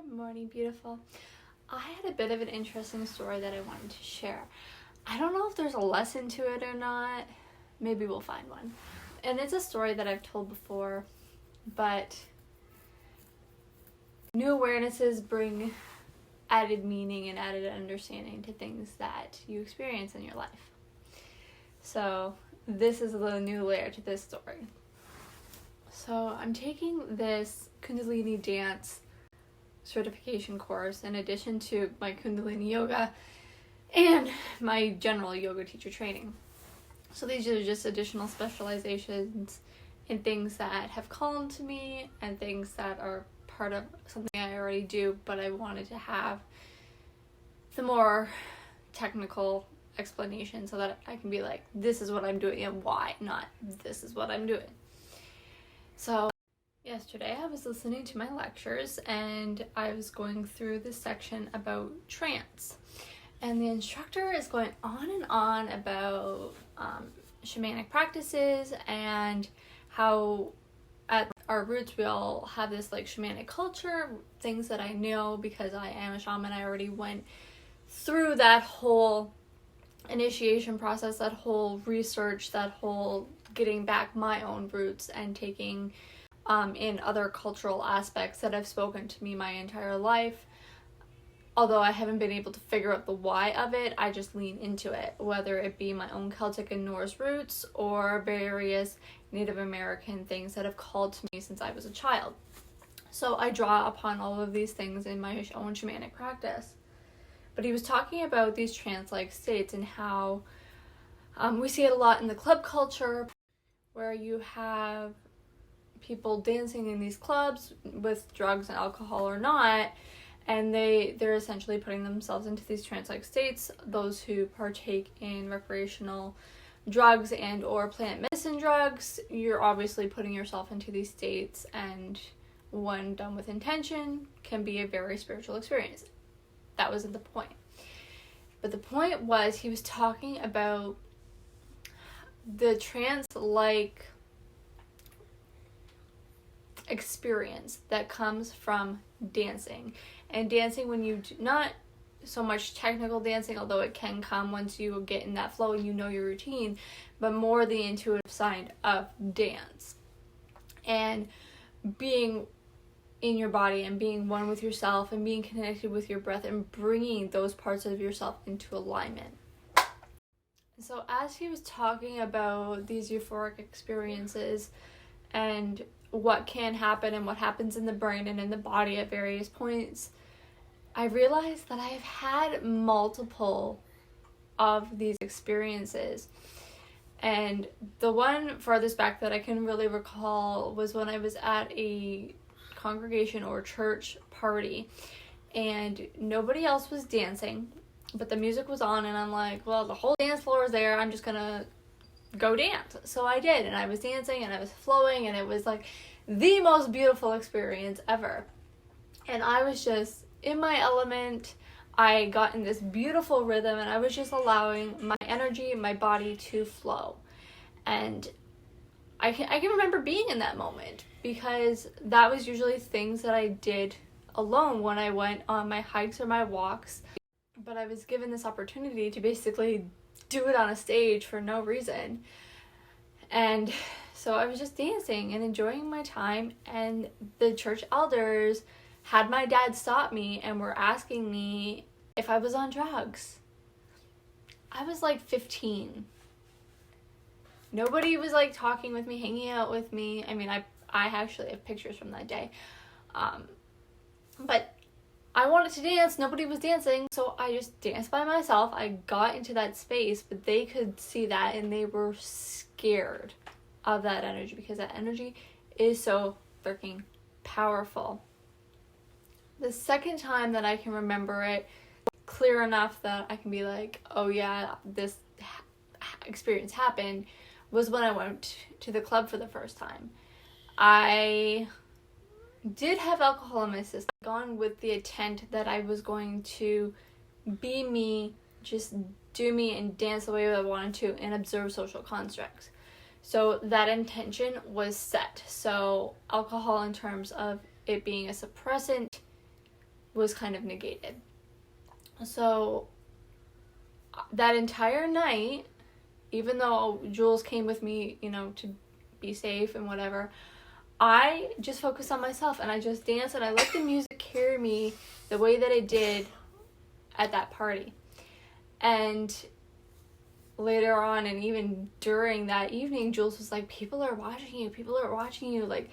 Good morning, beautiful. I had a bit of an interesting story that I wanted to share. I don't know if there's a lesson to it or not. Maybe we'll find one. And it's a story that I've told before, but new awarenesses bring added meaning and added understanding to things that you experience in your life. So this is a new layer to this story. So I'm taking this Kundalini dance certification course in addition to my Kundalini yoga and my general yoga teacher training. So these are just additional specializations in things that have called to me and things that are part of something I already do, but I wanted to have the more technical explanation so that I can be like, this is what I'm doing and why, not this is what I'm doing. So yesterday I was listening to my lectures and I was going through this section about trance. And the instructor is going on and on about shamanic practices and how at our roots we all have this like shamanic culture, things that I know because I am a shaman. I already went through that whole initiation process, that whole research, that whole getting back my own roots and taking in other cultural aspects that have spoken to me my entire life. Although I haven't been able to figure out the why of it, I just lean into it, whether it be my own Celtic and Norse roots or various Native American things that have called to me since I was a child. So I draw upon all of these things in my own shamanic practice. But he was talking about these trance-like states and how we see it a lot in the club culture where you have people dancing in these clubs with drugs and alcohol or not, and they're essentially putting themselves into these trance-like states. Those who partake in recreational drugs and or plant medicine drugs, you're obviously putting yourself into these states, and when done with intention can be a very spiritual experience. That wasn't the point. But the point was he was talking about the trance-like experience that comes from dancing. And dancing when you do not so much technical dancing, although it can come once you get in that flow and you know your routine, but more the intuitive side of dance. And being in your body and being one with yourself and being connected with your breath and bringing those parts of yourself into alignment. So as he was talking about these euphoric experiences and what can happen and what happens in the brain and in the body at various points, I realized that I have had multiple of these experiences. And the one farthest back that I can really recall was when I was at a congregation or church party and nobody else was dancing, but the music was on, and I'm like, well, the whole dance floor is there, I'm just gonna go dance. So I did, and I was dancing and I was flowing, and it was like the most beautiful experience ever. And I was just in my element. I got in this beautiful rhythm and I was just allowing my energy and my body to flow. And I can remember being in that moment because that was usually things that I did alone when I went on my hikes or my walks. But I was given this opportunity to basically do it on a stage for no reason. And so I was just dancing and enjoying my time, and the church elders had my dad stop me and were asking me if I was on drugs. I was like 15. Nobody was like talking with me, hanging out with me. I mean, I actually have pictures from that day. But I wanted to dance, nobody was dancing, so I just danced by myself. I got into that space, but they could see that and they were scared of that energy because that energy is so freaking powerful. The second time that I can remember it clear enough that I can be like, oh yeah, this experience happened, was when I went to the club for the first time. I did have alcohol in my system, gone with the intent that I was going to be me, just do me and dance the way I wanted to and observe social constructs. So that intention was set. So alcohol in terms of it being a suppressant was kind of negated. So that entire night, even though Jules came with me, you know, to be safe and whatever, I just focused on myself, and I just danced, and I let the music carry me the way that it did at that party. And later on, and even during that evening, Jules was like, people are watching you, like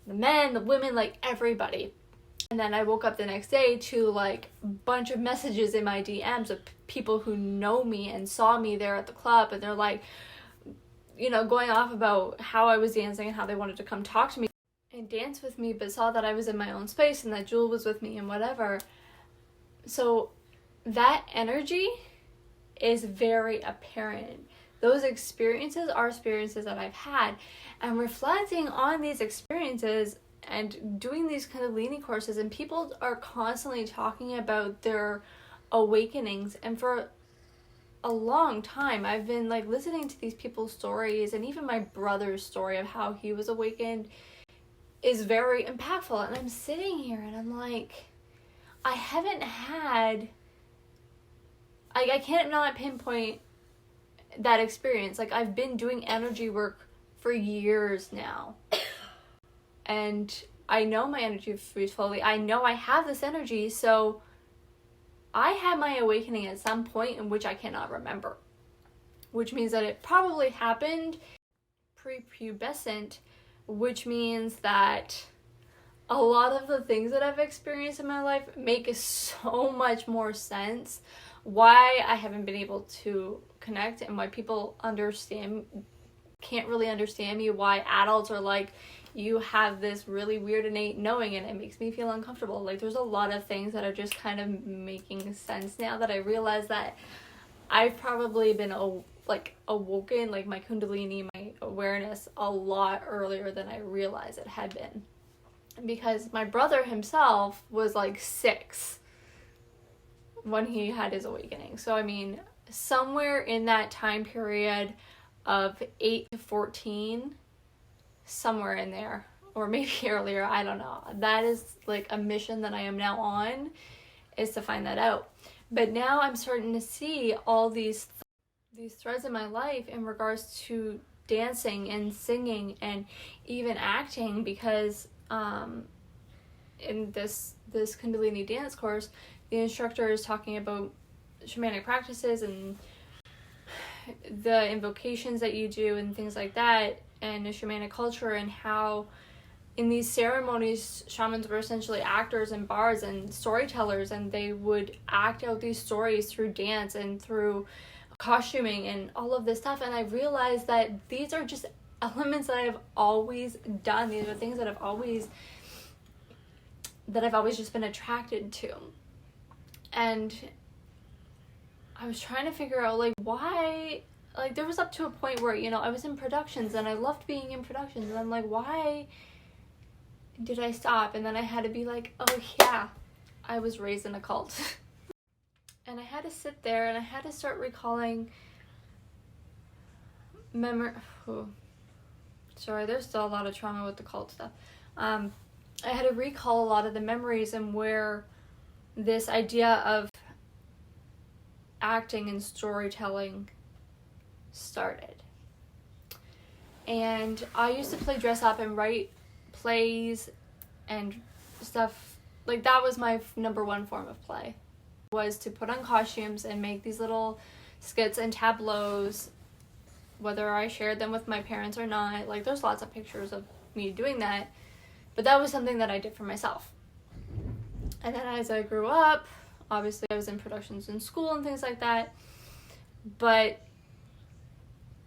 the men, the women, like everybody. And then I woke up the next day to like a bunch of messages in my DMs of people who know me and saw me there at the club, and they're like, you know, going off about how I was dancing and how they wanted to come talk to me and dance with me, but saw that I was in my own space and that Jewel was with me and whatever. So that energy is very apparent. Those experiences are experiences that I've had, and reflecting on these experiences and doing these Kundalini courses, and people are constantly talking about their awakenings, and for a long time I've been like listening to these people's stories, and even my brother's story of how he was awakened is very impactful. And I'm sitting here and I'm like, I haven't had, I can't not pinpoint that experience. Like, I've been doing energy work for years now, and I know my energy flows fully. I know I have this energy, so I had my awakening at some point in which I cannot remember, which means that it probably happened prepubescent, which means that a lot of the things that I've experienced in my life make so much more sense why I haven't been able to connect, and why people can't really understand me, why adults are like, you have this really weird innate knowing, and it makes me feel uncomfortable. Like, there's a lot of things that are just kind of making sense now that I realize that I've probably been awoken, like my Kundalini, my awareness, a lot earlier than I realized it had been. Because my brother himself was like 6 when he had his awakening. So I mean, somewhere in that time period of 8 to 14, somewhere in there, or maybe earlier, I don't know. That is like a mission that I am now on, is to find that out. But now I'm starting to see all these threads in my life in regards to dancing and singing and even acting, because in this Kundalini dance course, the instructor is talking about shamanic practices and the invocations that you do and things like that, and the shamanic culture, and how in these ceremonies shamans were essentially actors and bards and storytellers, and they would act out these stories through dance and through costuming and all of this stuff. And I realized that these are just elements that I've always done. These are things that I've always just been attracted to. And I was trying to figure out, like, why, like, there was up to a point where, you know, I was in productions and I loved being in productions, and I'm like, why did I stop? And then I had to be like, oh yeah, I was raised in a cult. And I had to sit there and I had to start recalling sorry, there's still a lot of trauma with the cult stuff. I had to recall a lot of the memories and where this idea of acting and storytelling started. And I used to play dress up and write plays and stuff. Like, that was my number one form of play, was to put on costumes and make these little skits and tableaus, whether I shared them with my parents or not. Like, there's lots of pictures of me doing that, but that was something that I did for myself. And then as I grew up, obviously I was in productions in school and things like that, but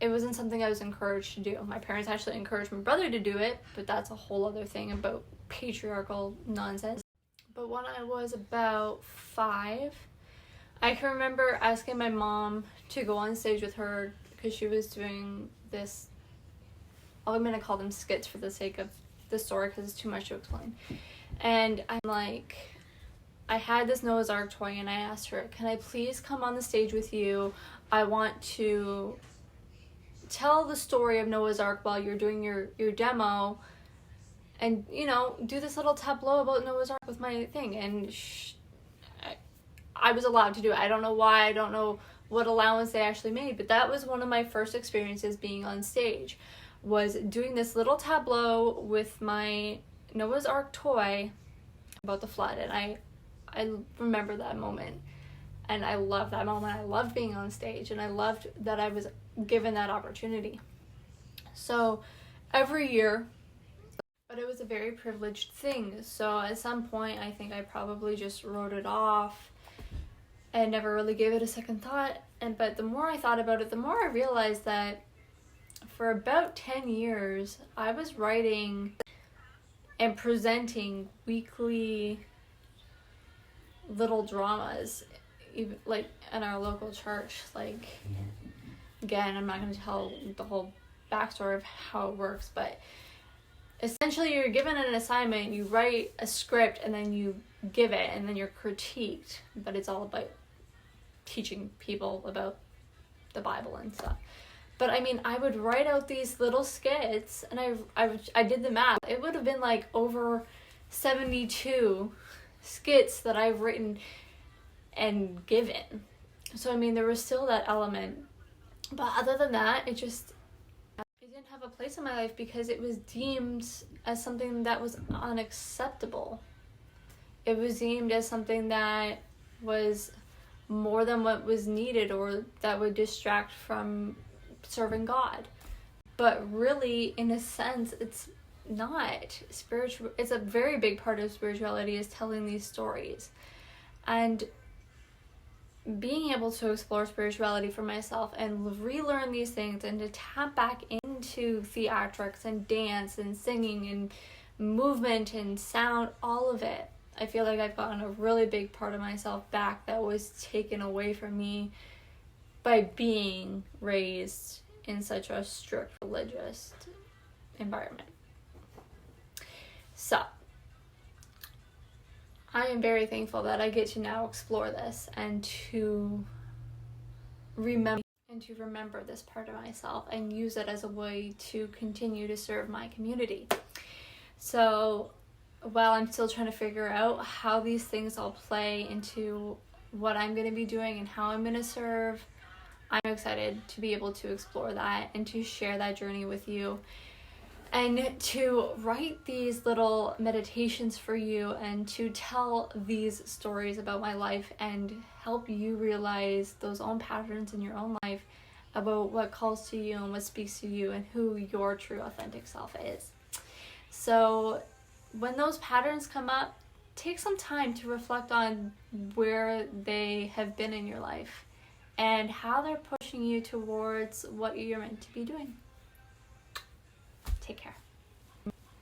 it wasn't something I was encouraged to do. My parents actually encouraged my brother to do it, but that's a whole other thing about patriarchal nonsense. But when I was about 5, I can remember asking my mom to go on stage with her, because she was doing this, I'm going to call them skits for the sake of the story because it's too much to explain. And I'm like, I had this Noah's Ark toy, and I asked her, can I please come on the stage with you? I want to tell the story of Noah's Ark while you're doing your demo, and, you know, do this little tableau about Noah's Ark with my thing. And I was allowed to do it. I don't know why. I don't know what allowance they actually made, but that was one of my first experiences being on stage, was doing this little tableau with my Noah's Ark toy about the flood. And I remember that moment, and I loved that moment. I loved being on stage, and I loved that I was given that opportunity. So every year, but it was a very privileged thing. So at some point, I think I probably just wrote it off and never really gave it a second thought. But the more I thought about it, the more I realized that for about 10 years, I was writing and presenting weekly little dramas, even like in our local church. Like, again, I'm not going to tell the whole backstory of how it works, but essentially you're given an assignment, you write a script, and then you give it, and then you're critiqued. But it's all about teaching people about the Bible and stuff. But I mean, I would write out these little skits, and I did the math. It would have been like over 72 skits that I've written and given. So I mean, there was still that element. But other than that, it didn't have a place in my life because it was deemed as something that was unacceptable. It was deemed as something that was more than what was needed, or that would distract from serving God. But really, in a sense, it's not spiritual. It's a very big part of spirituality, is telling these stories and being able to explore spirituality for myself and relearn these things, and to tap back into theatrics and dance and singing and movement and sound, all of it. I feel like I've gotten a really big part of myself back that was taken away from me by being raised in such a strict religious environment. So I am very thankful that I get to now explore this and to remember this part of myself and use it as a way to continue to serve my community. So while I'm still trying to figure out how these things all play into what I'm going to be doing and how I'm going to serve, I'm excited to be able to explore that and to share that journey with you, and to write these little meditations for you, and to tell these stories about my life and help you realize those own patterns in your own life about what calls to you and what speaks to you and who your true authentic self is. So when those patterns come up, take some time to reflect on where they have been in your life and how they're pushing you towards what you're meant to be doing. Take care.